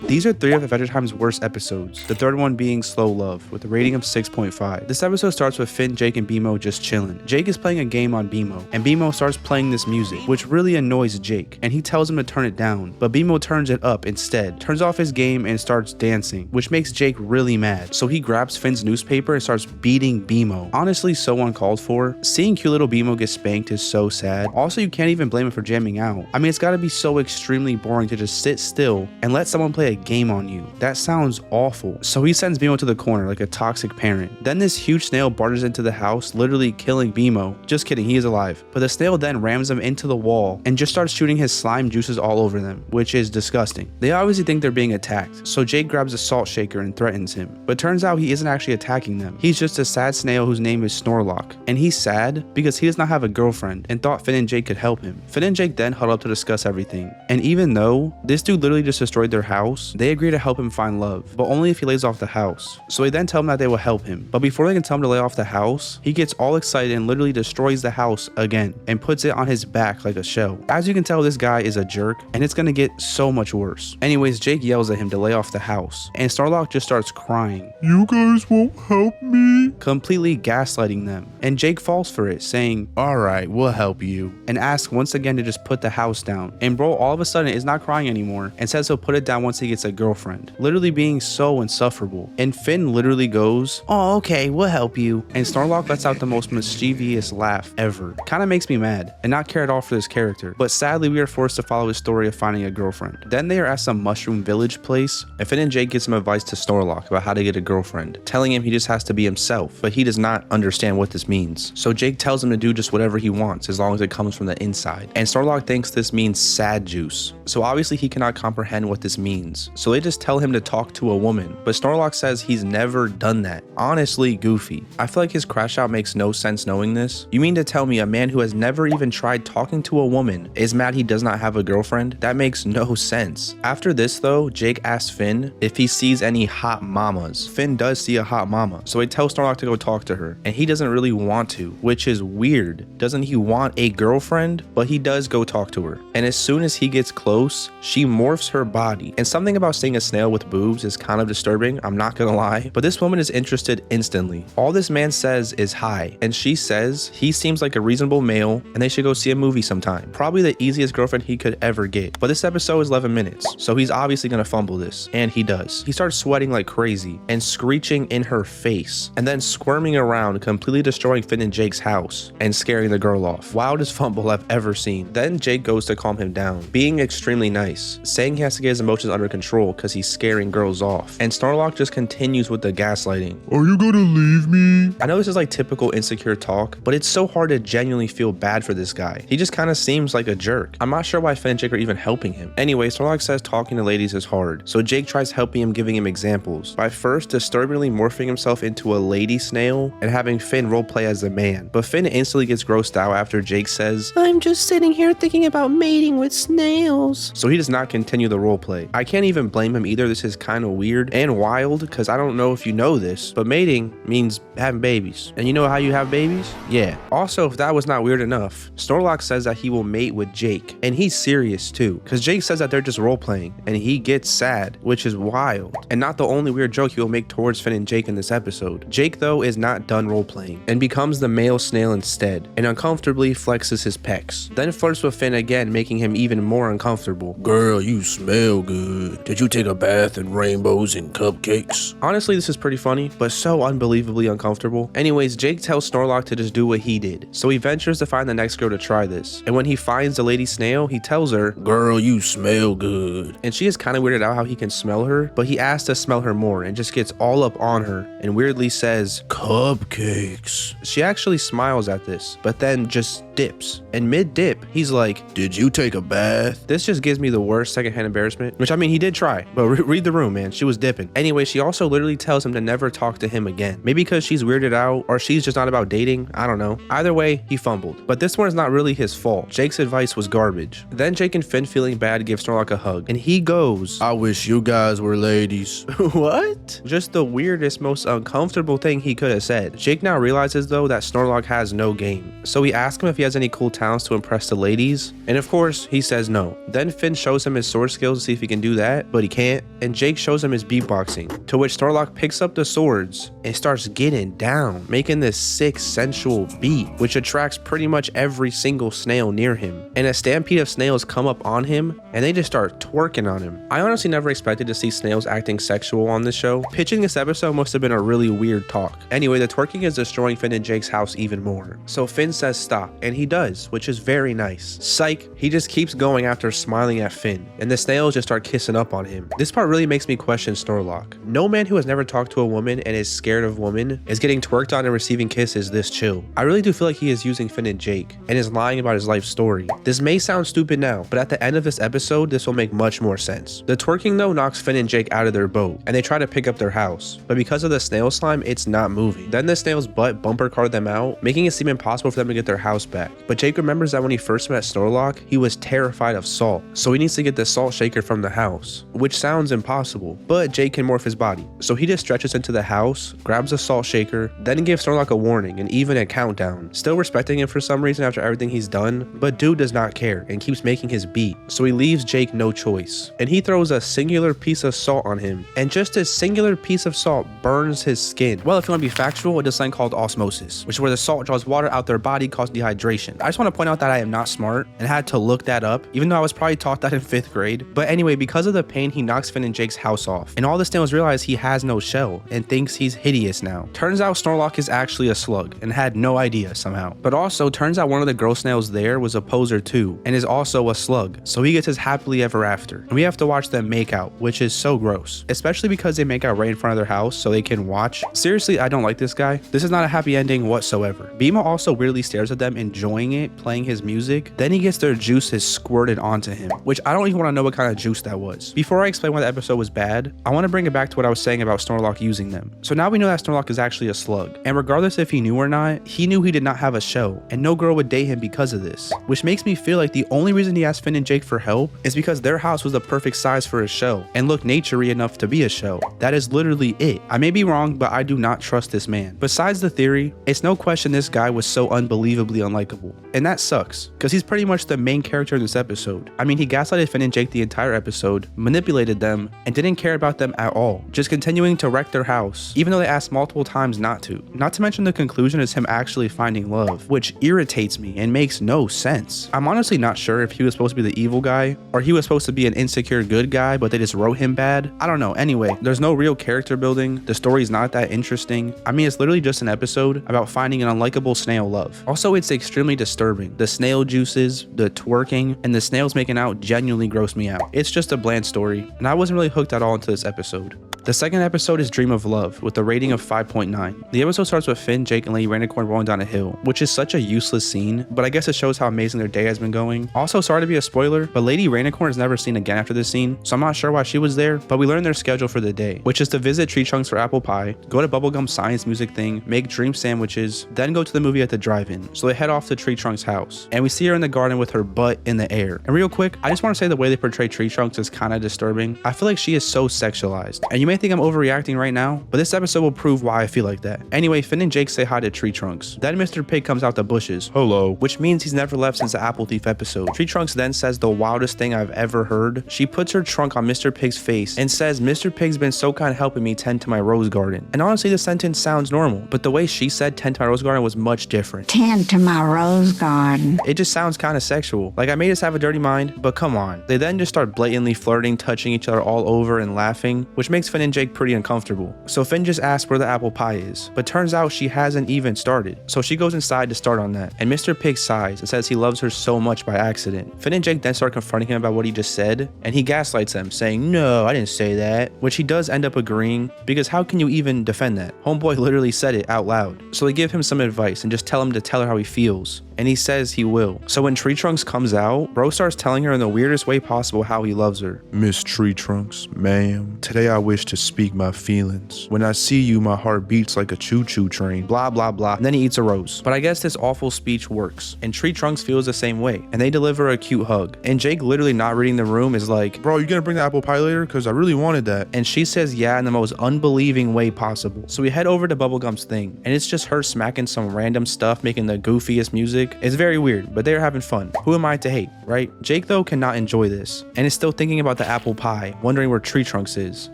These are 3 of Adventure Time's worst episodes, the 3rd one being Slow Love, with a rating of 6.5. This episode starts with Finn, Jake, and BMO just chilling. Jake is playing a game on BMO, and BMO starts playing this music, which really annoys Jake, and he tells him to turn it down, but BMO turns it up instead, turns off his game and starts dancing, which makes Jake really mad. So he grabs Finn's newspaper and starts beating BMO. Honestly, so uncalled for. Seeing cute little BMO get spanked is so sad. Also, you can't even blame him for jamming out. I mean, it's gotta be so extremely boring to just sit still and let someone play a game on you. That sounds awful. So he sends BMO to the corner like a toxic parent. Then this huge snail barges into the house, literally killing BMO. Just kidding, he is alive. But the snail then rams him into the wall and just starts shooting his slime juices all over them, which is disgusting. They obviously think they're being attacked, so Jake grabs a salt shaker and threatens him. But turns out he isn't actually attacking them. He's just a sad snail whose name is Snorlock. And he's sad because he does not have a girlfriend and thought Finn and Jake could help him. Finn and Jake then huddle up to discuss everything. And even though this dude literally just destroyed their house, they agree to help him find love, but only if he lays off the house. So they then tell him that they will help him. But before they can tell him to lay off the house, he gets all excited and literally destroys the house again and puts it on his back like a shell. As you can tell, this guy is a jerk and it's gonna get so much worse. Anyways, Jake yells at him to lay off the house and Snorlock just starts crying. "You guys won't help me?" Completely gaslighting them. And Jake falls for it, saying, "Alright, we'll help you," and asks once again to just put the house down. And bro all of a sudden is not crying anymore and says he'll put it down once he gets a girlfriend. Literally being so insufferable. And Finn literally goes, "Oh, okay, we'll help you." And Snorlock lets out the most mischievous laugh ever. Kinda makes me mad and not care at all for this character. But sadly, we are forced to follow his story of finding a girlfriend. Then they are at some mushroom village place, and Finn and Jake get some advice to Snorlock about how to get a girlfriend, telling him he just has to be himself, but he does not understand what this means. So Jake tells him to do just whatever he wants as long as it comes from the inside. And Snorlock thinks this means sad juice. So obviously he cannot comprehend what this means. So they just tell him to talk to a woman, but Snorlock says he's never done that. Honestly, goofy. I feel like his crash out makes no sense knowing this. You mean to tell me a man who has never even tried talking to a woman is mad he does not have a girlfriend? That makes no sense. After this though, Jake asks Finn if he sees any hot mamas. Finn does see a hot mama, so he tells Snorlock to go talk to her, and he doesn't really want to, which is weird. Doesn't he want a girlfriend? But he does go talk to her, and as soon as he gets close, she morphs her body. And something about seeing a snail with boobs is kind of disturbing, I'm not gonna lie, but this woman is interested instantly. All this man says is hi, and she says he seems like a reasonable male and they should go see a movie sometime. Probably the easiest girlfriend he could ever get. But this episode is 11 minutes, so he's obviously gonna fumble this, and he does. He starts sweating like crazy and screeching in her face, and then squirming around, completely destroying Finn and Jake's house and scaring the girl off. Wildest fumble I've ever seen. Then Jake goes to calm him down, being extremely nice, saying he has to get his emotions under control because he's scaring girls off. And Snorlock just continues with the gaslighting. "Are you gonna leave me?" I know this is like typical insecure talk, but it's so hard to genuinely feel bad for this guy. He just kind of seems like a jerk. I'm not sure why Finn and Jake are even helping him. Anyway, Snorlock says talking to ladies is hard, so Jake tries helping him, giving him examples by first disturbingly morphing himself into a lady snail and having Finn roleplay as a man. But Finn instantly gets grossed out after Jake says, "I'm just sitting here thinking about mating with snails." So he does not continue the roleplay. I can't even blame him either. This is kind of weird and wild because I don't know if you know this, but mating means having babies. And you know how you have babies? Yeah. Also, if that was not weird enough, Snorlock says that he will mate with Jake, and he's serious too, because Jake says that they're just role-playing, and he gets sad, which is wild, and not the only weird joke he will make towards Finn and Jake in this episode. Jake though is not done role-playing, and becomes the male snail instead, and uncomfortably flexes his pecs, then flirts with Finn again, making him even more uncomfortable. "Girl, you smell good. Did you take a bath in rainbows and cupcakes?" Honestly, this is pretty funny, but so unbelievably uncomfortable. Anyways, Jake tells Snorlock to just do what he did, so he ventures to find the next girl to try this, and when he finds the lady snail, he tells her, "Girl, you smell good." And she is kind of weirded out how he can smell her, but he asks to smell her more and just gets all up on her and weirdly says, "Cupcakes." She actually smiles at this, but then just dips, and mid-dip, he's like, "Did you take a bath?" This just gives me the worst secondhand embarrassment, which I mean, he did try, but read the room, man. She was dipping. Anyway, she also literally tells him to never talk to him again. Maybe because she's weirded out, or she's just not about dating, I don't know. Either way, he fumbled. But this one is not really his fault. Jake's advice was garbage. Then Jake and Finn, feeling bad, give Snorlock a hug, and he goes, "I wish you guys were ladies." What? Just the weirdest, most uncomfortable thing he could have said. Jake now realizes though that Snorlock has no game, so he asks him if he has any cool talents to impress the ladies, and of course he says no. Then Finn shows him his sword skills to see if he can do that, but he can't. And Jake shows him his beatboxing, to which Snorlock picks up the swords and starts getting down, making this sick sensual beat, which attracts pretty much every single snail near him. And a stampede of snails come up on him and they just start twerking on him. I honestly never expected to see snails acting sexual on this show. Pitching this episode must have been a really weird talk. Anyway, the twerking is destroying Finn and Jake's house even more. So Finn says stop, and he does, which is very nice. Psych, he just keeps going after smiling at Finn, and the snails just start kissing up on him. This part really makes me question Snorlock. No man who has never talked to a woman and is scared of women is getting twerked on and receiving kisses this chill. I really do feel like he is using Finn and Jake and is lying about his life story. This may sound stupid now, but at the end of this episode, this will make much more sense. The twerking though knocks Finn and Jake out of their boat, and they try to pick up their house, but because of the snail slime, it's not moving. Then the snail's butt bumper card them out, making it seem impossible for them to get their house back. But Jake remembers that when he first met Snorlock, he was terrified of salt, so he needs to get the salt shaker from the house, which sounds impossible, but Jake can morph his body. So he just stretches into the house, grabs a salt shaker, then gives Snorlock a warning and even a countdown, still respecting him for some reason after everything he's done, but dude does not care and keeps making his beat, so he leaves Jake no choice, and he throws a singular piece of salt on him, and just a singular piece of salt burns his skin. Well, if you want to be factual, it is something called osmosis, which is where the salt draws water out their body, causing dehydration. I just want to point out that I am not smart and had to look that up, even though I was probably taught that in 5th grade. But anyway, because of the pain, he knocks Finn and Jake's house off, and all the snails realize he has no shell and thinks he's hideous now. Turns out Snorlock is actually a slug and had no idea somehow. But also turns out one of the girl snails there was a poser too and is also a slug, so he gets his happily ever after. And we have to watch them make out, which is so gross, especially because they make out right in front of their house so they can watch. Seriously, I don't like this guy. This is not a happy ending whatsoever. Bimo also weirdly stares at them, enjoying it, playing his music. Then he gets their juices squirted onto him, which I don't even want to know what kind of juice that was. Before I explain why the episode was bad, I want to bring it back to what I was saying about Snorlock using them. So now we know that Snorlock is actually a slug, and regardless if he knew or not, he knew he did not have a shell, and no girl would date him because of this, which makes me feel like the only reason he asked Finn and Jake for help is because their house was the perfect size for a shell and looked naturey enough to be a shell. That is literally it. I may be wrong, but I do not trust this man. Besides the theory, it's no question this guy was so unbelievably unlikable, and that sucks because he's pretty much the main character in this episode. I mean, he gaslighted Finn and Jake the entire episode, manipulated them, and didn't care about them at all, just continuing to wreck their house, even though they asked multiple times not to. Not to mention the conclusion is him actually finding love, which irritates me and makes no sense. I'm honestly not sure if he was supposed to be the evil guy or he was supposed to be an insecure good guy, but they just wrote him bad. I don't know. Anyway, there's no real character building. The story's not that interesting. I mean, it's literally just an episode about finding an unlikable snail love. Also, it's extremely disturbing. The snail juices, the twerking, and the snails making out genuinely gross me out. It's just a bland story, and I wasn't really hooked at all into this episode. The second episode is Dream of Love with a rating of 5.9. The episode starts with Finn, Jake, and Lady Rainicorn rolling down a hill, which is such a useless scene, but I guess it shows how amazing their day has been going. Also, sorry to be a spoiler, but Lady Rainicorn is never seen again after this scene, so I'm not sure why she was there, but we learn their schedule for the day, which is to visit Tree Trunks for apple pie, go to Bubblegum Science music thing, make dream sandwiches, then go to the movie at the drive-in. So they head off to Tree Trunks' house, and we see her in the garden with her butt in the air. And real quick, I just want to say the way they portray Tree Trunks is kind of disturbing. I feel like she is so sexualized, and you may think I'm overreacting right now, but this episode will prove why I feel like that. Anyway, Finn and Jake say hi to Tree Trunks. Then Mr. Pig comes out the bushes. Hello. Which means he's never left since the Apple Thief episode. Tree Trunks then says the wildest thing I've ever heard. She puts her trunk on Mr. Pig's face and says, Mr. Pig's been so kind helping me tend to my rose garden. And honestly, the sentence sounds normal, but the way she said tend to my rose garden was much different. Tend to my rose garden. It just sounds kind of sexual. Like, I may just have a dirty mind, but come on. They then just start blatantly flirting, touching each other all over and laughing, which makes Finn and Jake pretty uncomfortable. So Finn just asks where the apple pie is, but turns out she hasn't even started. So she goes inside to start on that, and Mr. Pig sighs and says he loves her so much by accident. Finn and Jake then start confronting him about what he just said, and he gaslights them, saying, no, I didn't say that, which he does end up agreeing, because how can you even defend that? Homeboy literally said it out loud. So they give him some advice and just tell him to tell her how he feels, and he says he will. So when Tree Trunks comes out, Bro starts telling her in the weirdest way possible how he loves her. Miss Tree Trunks, ma'am, today I wish to to speak my feelings. When I see you, my heart beats like a choo-choo train. Blah, blah, blah. And then he eats a rose. But I guess this awful speech works. And Tree Trunks feels the same way. And they deliver a cute hug. And Jake, literally not reading the room, is like, Bro, you gonna bring the apple pie later? Because I really wanted that. and she says yeah in the most unbelieving way possible. So we head over to Bubblegum's thing. And it's just her smacking some random stuff, making the goofiest music. It's very weird, but they're having fun. Who am I to hate, right? Jake, though, cannot enjoy this. And is still thinking about the apple pie, wondering where Tree Trunks is.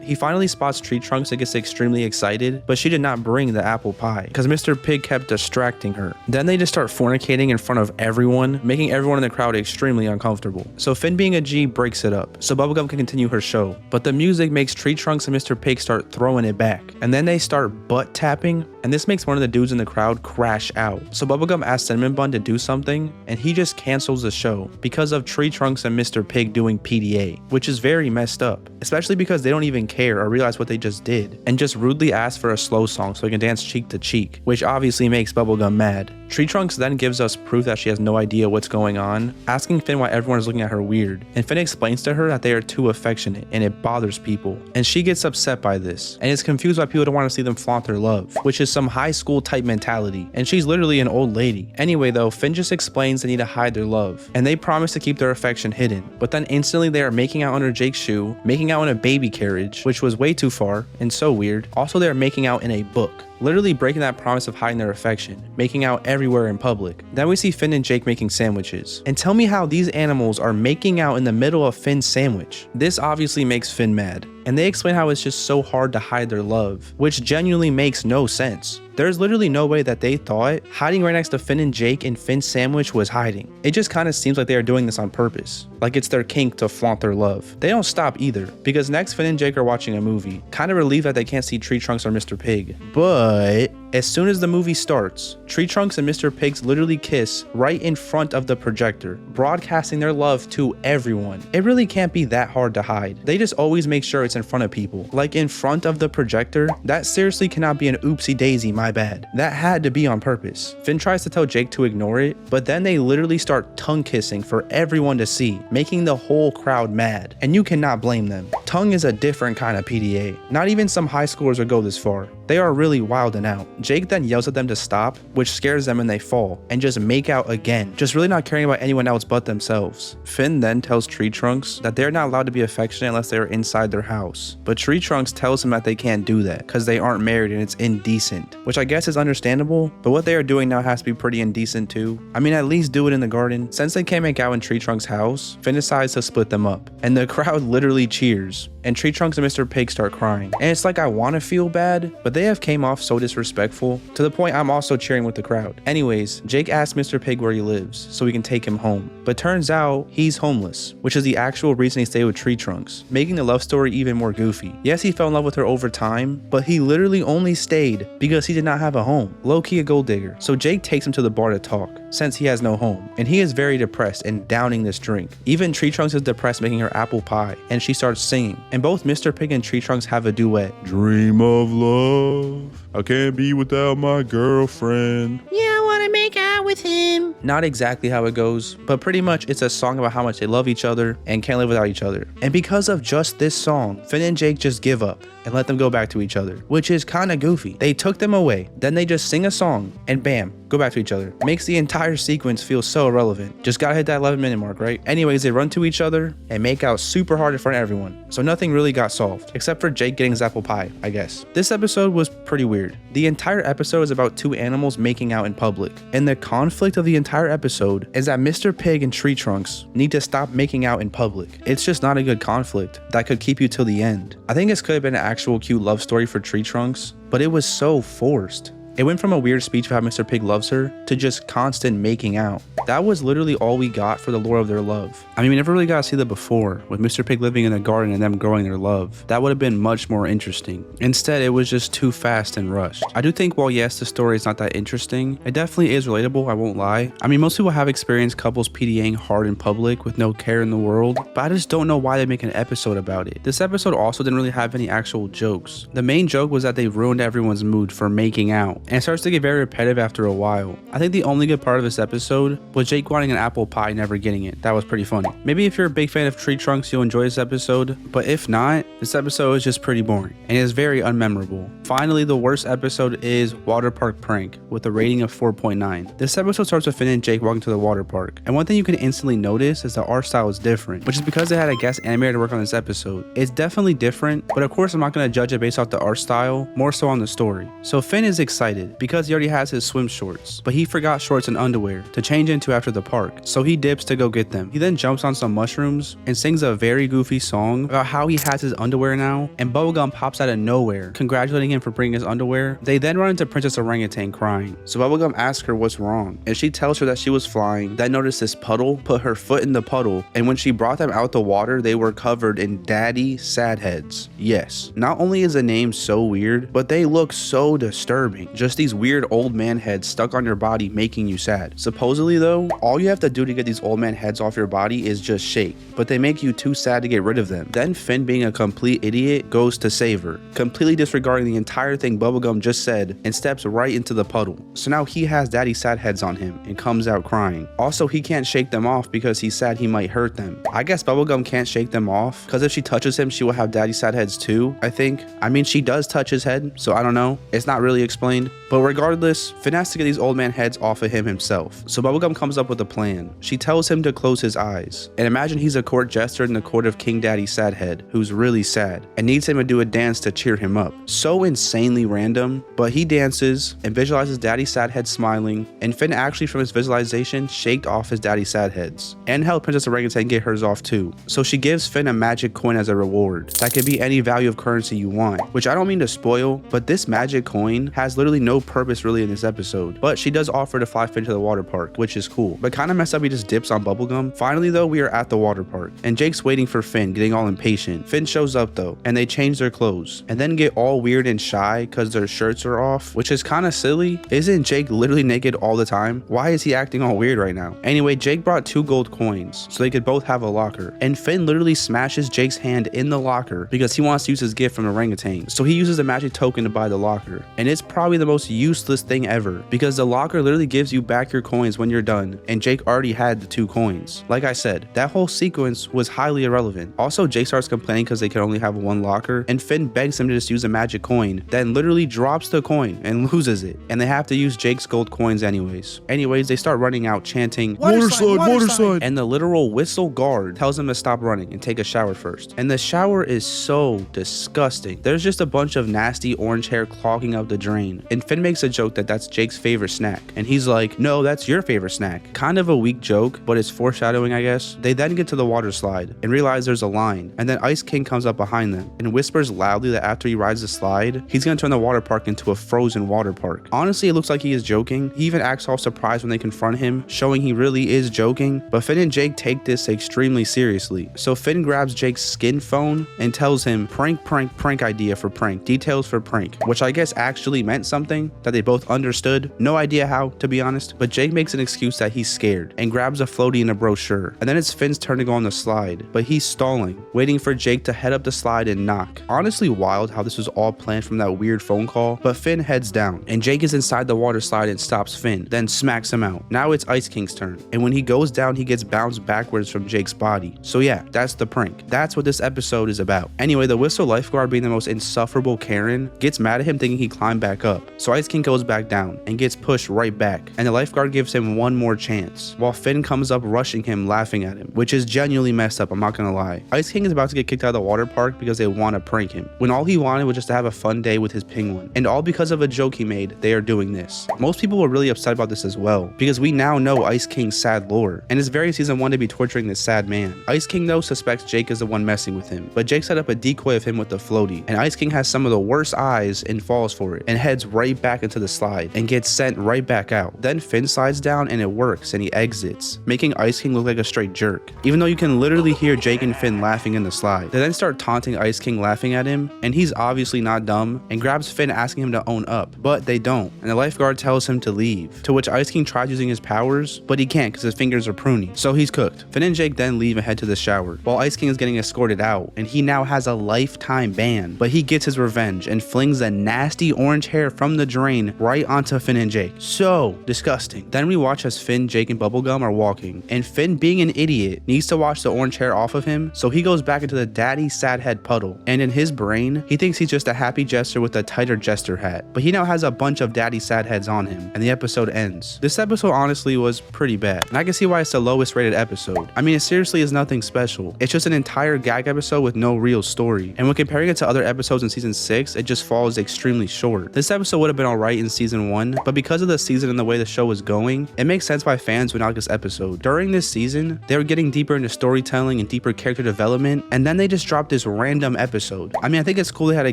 He finally spots Tree Trunks and gets extremely excited, but she did not bring the apple pie because Mr. Pig kept distracting her. Then they just start fornicating in front of everyone, making everyone in the crowd extremely uncomfortable. So Finn, being a G, breaks it up so Bubblegum can continue her show. But the music makes Tree Trunks and Mr. Pig start throwing it back. And then they start butt tapping, and this makes one of the dudes in the crowd crash out. So Bubblegum asks Cinnamon Bun to do something, and he just cancels the show because of Tree Trunks and Mr. Pig doing PDA, which is very messed up, especially because they don't even care or realize what they just did, and just rudely ask for a slow song so they can dance cheek to cheek, which obviously makes Bubblegum mad. Tree Trunks then gives us proof that she has no idea what's going on, asking Finn why everyone is looking at her weird, and Finn explains to her that they are too affectionate and it bothers people, and she gets upset by this, and is confused why people don't want to see them flaunt their love, which is some high school type mentality, and she's literally an old lady. Anyway though, Finn just explains they need to hide their love, and they promise to keep their affection hidden, but then instantly they are making out under Jake's shoe, making out in a baby carriage, which was way too far and so weird. Also, they are making out in a book, literally breaking that promise of hiding their affection, making out everywhere in public. Then we see Finn and Jake making sandwiches. And tell me how these animals are making out in the middle of Finn's sandwich. This obviously makes Finn mad. And they explain how it's just so hard to hide their love, which genuinely makes no sense. There's literally no way that they thought hiding right next to Finn and Jake in Finn's sandwich was hiding. It just kind of seems like they are doing this on purpose, like it's their kink to flaunt their love. They don't stop either, because next Finn and Jake are watching a movie, kind of relieved that they can't see Tree Trunks or Mr. Pig. But as soon as the movie starts, Tree Trunks and Mr. Pigs literally kiss right in front of the projector, broadcasting their love to everyone. It really can't be that hard to hide. They just always make sure it's in front of people, like in front of the projector. That seriously cannot be an oopsie daisy, my bad. That had to be on purpose. Finn tries to tell Jake to ignore it, but then they literally start tongue kissing for everyone to see, making the whole crowd mad. And you cannot blame them. Tongue is a different kind of PDA. Not even some high schoolers would go this far. They are really wilding out. Jake then yells at them to stop, which scares them and they fall, and just make out again, just really not caring about anyone else but themselves. Finn then tells Tree Trunks that they're not allowed to be affectionate unless they are inside their house, but Tree Trunks tells him that they can't do that because they aren't married and it's indecent, which I guess is understandable, but what they are doing now has to be pretty indecent too. I mean, at least do it in the garden. Since they can't make out in Tree Trunks' house, Finn decides to split them up, and the crowd literally cheers, and Tree Trunks and Mr. Pig start crying. And it's like I want to feel bad, but they have came off so disrespectful, to the point I'm also cheering with the crowd. Anyways, Jake asks Mr. Pig where he lives, so we can take him home. But turns out, he's homeless, which is the actual reason he stayed with Tree Trunks, making the love story even more goofy. Yes, he fell in love with her over time, but he literally only stayed because he did not have a home. Low-key a gold digger. So Jake takes him to the bar to talk, since he has no home. And he is very depressed and downing this drink. Even Tree Trunks is depressed making her apple pie, and she starts singing. And both Mr. Pig and Tree Trunks have a duet. Dream of love, I can't be without my girlfriend. Yeah, I want to make out with him. Not exactly how it goes, but pretty much it's a song about how much they love each other and can't live without each other. And because of just this song, Finn and Jake just give up and let them go back to each other, which is kind of goofy. They took them away, then they just sing a song, and bam, go back to each other. Makes the entire sequence feel so irrelevant. Just gotta hit that 11-minute mark, right? Anyways, they run to each other and make out super hard in front of everyone, so nothing really got solved, except for Jake getting his apple pie, I guess. This episode was pretty weird. The entire episode is about two animals making out in public, and the conflict of the entire episode is that Mr. Pig and Tree Trunks need to stop making out in public. It's just not a good conflict that could keep you till the end. I think this could have been an actual cute love story for Tree Trunks, but it was so forced. It went from a weird speech of how Mr. Pig loves her to just constant making out. That was literally all we got for the lore of their love. I mean, we never really got to see that before, with Mr. Pig living in the garden and them growing their love. That would have been much more interesting. Instead, it was just too fast and rushed. I do think while yes, the story is not that interesting, it definitely is relatable, I won't lie. I mean, most people have experienced couples PDAing hard in public with no care in the world, but I just don't know why they make an episode about it. This episode also didn't really have any actual jokes. The main joke was that they ruined everyone's mood for making out. and it starts to get very repetitive after a while. I think the only good part of this episode was Jake wanting an apple pie and never getting it. That was pretty funny. Maybe if you're a big fan of tree trunks, you'll enjoy this episode, but if not, this episode is just pretty boring and is very unmemorable. Finally, the worst episode is Water Park Prank with a rating of 4.9. This episode starts with Finn and Jake walking to the water park, and one thing you can instantly notice is the art style is different, which is because they had a guest animator to work on this episode. It's definitely different, but of course I'm not going to judge it based off the art style, more so on the story. So Finn is excited because he already has his swim shorts, but he forgot shorts and underwear to change into after the park, so he dips to go get them. He then jumps on some mushrooms and sings a very goofy song about how he has his underwear now, and Bubblegum pops out of nowhere, congratulating him for bringing his underwear. They then run into Princess Orangutan crying, so Bubblegum asks her what's wrong, and she tells her that she was flying, then noticed this puddle, put her foot in the puddle, and when she brought them out the water, they were covered in daddy sad heads. Yes, not only is the name so weird, but they look so disturbing. Just these weird old man heads stuck on your body making you sad. Supposedly though, all you have to do to get these old man heads off your body is just shake, but they make you too sad to get rid of them. Then Finn, being a complete idiot, goes to save her, completely disregarding the entire thing Bubblegum just said, and steps right into the puddle. So now he has daddy sad heads on him and comes out crying. Also, he can't shake them off because he's sad he might hurt them. I guess Bubblegum can't shake them off because if she touches him, she will have daddy sad heads too, I think. I mean, she does touch his head, so I don't know. It's not really explained. But regardless, Finn has to get these old man heads off of him himself. So Bubblegum comes up with a plan. She tells him to close his eyes. And imagine he's a court jester in the court of King Daddy Sadhead, who's really sad, and needs him to do a dance to cheer him up. So insanely random, but he dances and visualizes Daddy Sadhead smiling, and Finn actually from his visualization shaked off his Daddy Sadheads, and helped Princess Orangutan get hers off too. So she gives Finn a magic coin as a reward. That could be any value of currency you want, which I don't mean to spoil, but this magic coin has literally no purpose really in this episode, but she does offer to fly Finn to the water park, which is cool, but kind of messed up he just dips on Bubblegum. Finally though, we are at the water park, and Jake's waiting for Finn, getting all impatient. Finn shows up though, and they change their clothes, and then get all weird and shy because their shirts are off, which is kind of silly. Isn't Jake literally naked all the time? Why is he acting all weird right now? Anyway, Jake brought 2 gold coins, so they could both have a locker, and Finn literally smashes Jake's hand in the locker because he wants to use his gift from orangutan, so he uses a magic token to buy the locker, and it's probably the most useless thing ever because the locker literally gives you back your coins when you're done, and Jake already had the 2 coins. Like I said, that whole sequence was highly irrelevant. Also, Jake starts complaining because they can only have 1 locker, and Finn begs him to just use a magic coin, then literally drops the coin and loses it, and they have to use Jake's gold coins anyways. They start running out chanting Water slide. and the literal whistle guard tells him to stop running and take a shower first, and the shower is so disgusting. There's just a bunch of nasty orange hair clogging up the drain, and Finn makes a joke that that's Jake's favorite snack, and he's like, no, that's your favorite snack. Kind of a weak joke, but it's foreshadowing, I guess. They then get to the water slide and realize there's a line, and then Ice King comes up behind them and whispers loudly that after he rides the slide, he's gonna turn the water park into a frozen water park. Honestly, it looks like he is joking. He even acts all surprised when they confront him, showing he really is joking, but Finn and Jake take this extremely seriously. So Finn grabs Jake's skin phone and tells him prank idea for prank, details for prank, which I guess actually meant something that they both understood. No idea how, to be honest, but Jake makes an excuse that he's scared and grabs a floaty and a brochure, and then it's Finn's turn to go on the slide, but he's stalling, waiting for Jake to head up the slide and knock. Honestly wild how this was all planned from that weird phone call, but Finn heads down, and Jake is inside the water slide and stops Finn, then smacks him out. Now it's Ice King's turn, and when he goes down, he gets bounced backwards from Jake's body. So yeah, that's the prank. That's what this episode is about. Anyway, the whistle lifeguard, being the most insufferable Karen, gets mad at him thinking he climbed back up. So Ice King goes back down and gets pushed right back, and the lifeguard gives him one more chance, while Finn comes up rushing him, laughing at him, which is genuinely messed up, I'm not gonna lie. Ice King is about to get kicked out of the water park because they want to prank him, when all he wanted was just to have a fun day with his penguin, and all because of a joke he made, they are doing this. Most people were really upset about this as well, because we now know Ice King's sad lore, and it's very season 1 to be torturing this sad man. Ice King though suspects Jake is the one messing with him, but Jake set up a decoy of him with the floaty, and Ice King has some of the worst eyes and falls for it, and heads right back into the slide, and gets sent right back out. Then Finn slides down and it works, and he exits, making Ice King look like a straight jerk, even though you can literally hear Jake and Finn laughing in the slide. They then start taunting Ice King, laughing at him, and he's obviously not dumb, and grabs Finn, asking him to own up, but they don't, and the lifeguard tells him to leave, to which Ice King tries using his powers, but he can't because his fingers are pruny, so he's cooked. Finn and Jake then leave and head to the shower, while Ice King is getting escorted out, and he now has a lifetime ban, but he gets his revenge and flings the nasty orange hair from from the drain right onto Finn and Jake. So disgusting. Then we watch as Finn, Jake, and Bubblegum are walking, and Finn, being an idiot, needs to wash the orange hair off of him, so he goes back into the daddy sad head puddle. And in his brain, he thinks he's just a happy jester with a tighter jester hat, but he now has a bunch of daddy sad heads on him, and the episode ends. This episode honestly was pretty bad, and I can see why it's the lowest rated episode. I mean, it seriously is nothing special. It's just an entire gag episode with no real story, and when comparing it to other episodes in season 6, it just falls extremely short. This episode would have been alright in season 1, but because of the season and the way the show was going, it makes sense why fans would not like this episode. During this season, they were getting deeper into storytelling and deeper character development, and then they just dropped this random episode. I mean, I think it's cool they had a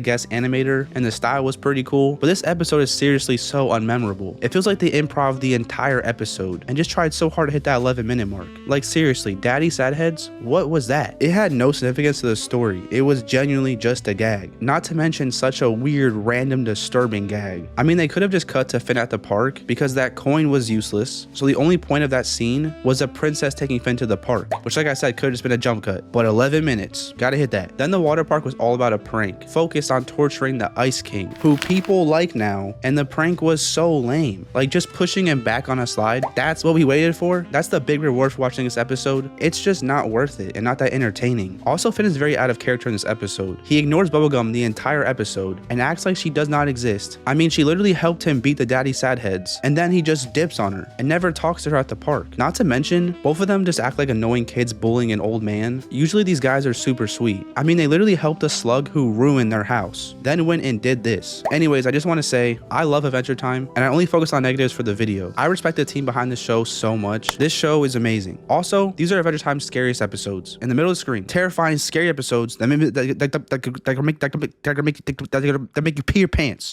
guest animator, and the style was pretty cool, but this episode is seriously so unmemorable. It feels like they improv the entire episode and just tried so hard to hit that 11-minute mark. Like seriously, daddy sad heads? What was that? It had no significance to the story. It was genuinely just a gag. Not to mention such a weird, random, disturbing gag. I mean, they could have just cut to Finn at the park because that coin was useless, so the only point of that scene was a princess taking Finn to the park, which like I said could have just been a jump cut, but 11 minutes, gotta hit that. Then the water park was all about a prank focused on torturing the Ice King, who people like now, and the prank was so lame. Like just pushing him back on a slide, that's what we waited for? That's the big reward for watching this episode? It's just not worth it and not that entertaining. Also, Finn is very out of character in this episode. He ignores Bubblegum the entire episode and acts like she does not exist. I mean, she literally helped him beat the daddy sad heads, and then he just dips on her and never talks to her at the park. Not to mention, both of them just act like annoying kids bullying an old man. Usually these guys are super sweet. I mean, they literally helped a slug who ruined their house, then went and did this. Anyways, I just want to say, I love Adventure Time, and I only focus on negatives for the video. I respect the team behind this show so much. This show is amazing. Also, these are Adventure Time's scariest episodes. In the middle of the screen, terrifying, scary episodes that make you pee your pants.